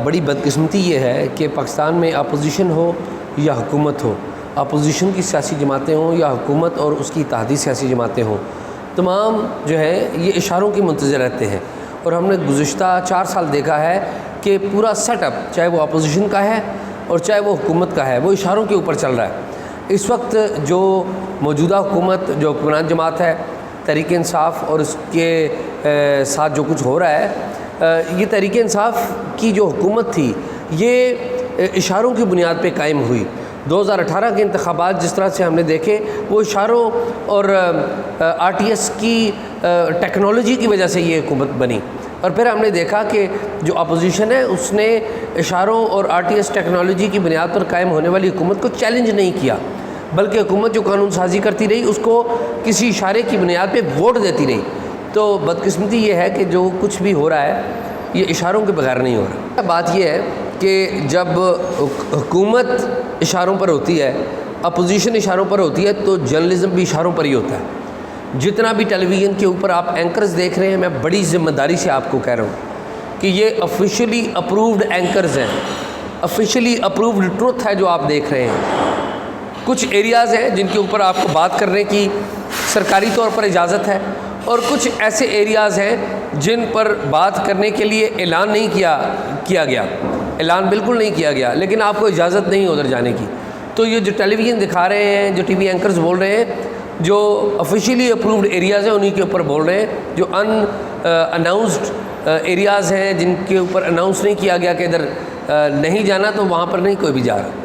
بڑی بدقسمتی یہ ہے کہ پاکستان میں اپوزیشن ہو یا حکومت ہو، اپوزیشن کی سیاسی جماعتیں ہوں یا حکومت اور اس کی اتحادی سیاسی جماعتیں ہوں، تمام جو ہے یہ اشاروں کی منتظر رہتے ہیں۔ اور ہم نے گزشتہ 4 سال دیکھا ہے کہ پورا سیٹ اپ، چاہے وہ اپوزیشن کا ہے اور چاہے وہ حکومت کا ہے، وہ اشاروں کے اوپر چل رہا ہے۔ اس وقت جو موجودہ حکومت، جو حکمران جماعت ہے تحریک انصاف، اور اس کے ساتھ جو کچھ ہو رہا ہے، یہ تحریک انصاف کی جو حکومت تھی یہ اشاروں کی بنیاد پہ قائم ہوئی۔ 2018 کے انتخابات جس طرح سے ہم نے دیکھے، وہ اشاروں اور RTS کی ٹیکنالوجی کی وجہ سے یہ حکومت بنی۔ اور پھر ہم نے دیکھا کہ جو اپوزیشن ہے اس نے اشاروں اور RTS ٹیکنالوجی کی بنیاد پر قائم ہونے والی حکومت کو چیلنج نہیں کیا، بلکہ حکومت جو قانون سازی کرتی رہی اس کو کسی اشارے کی بنیاد پہ ووٹ دیتی رہی۔ تو بدقسمتی یہ ہے کہ جو کچھ بھی ہو رہا ہے یہ اشاروں کے بغیر نہیں ہو رہا۔ بات یہ ہے کہ جب حکومت اشاروں پر ہوتی ہے، اپوزیشن اشاروں پر ہوتی ہے، تو جرنلزم بھی اشاروں پر ہی ہوتا ہے۔ جتنا بھی ٹیلی ویژن کے اوپر آپ اینکرز دیکھ رہے ہیں، میں بڑی ذمہ داری سے آپ کو کہہ رہا ہوں کہ یہ آفیشلی اپرووڈ اینکرز ہیں، آفیشلی اپرووڈ ٹروتھ ہے جو آپ دیکھ رہے ہیں۔ کچھ ایریاز ہیں جن کے اوپر آپ کو بات کرنے کی سرکاری طور پر اجازت ہے، اور کچھ ایسے ایریاز ہیں جن پر بات کرنے کے لیے اعلان نہیں کیا گیا، اعلان بالکل نہیں کیا گیا، لیکن آپ کو اجازت نہیں ادھر جانے کی۔ تو یہ جو ٹیلی ویژن دکھا رہے ہیں، جو ٹی وی اینکرز بول رہے ہیں، جو آفیشیلی اپرووڈ ایریاز ہیں انہی کے اوپر بول رہے ہیں۔ جو اناؤنسڈ ایریاز ہیں جن کے اوپر اناؤنس نہیں کیا گیا کہ ادھر نہیں جانا، تو وہاں پر نہیں کوئی بھی جا رہا۔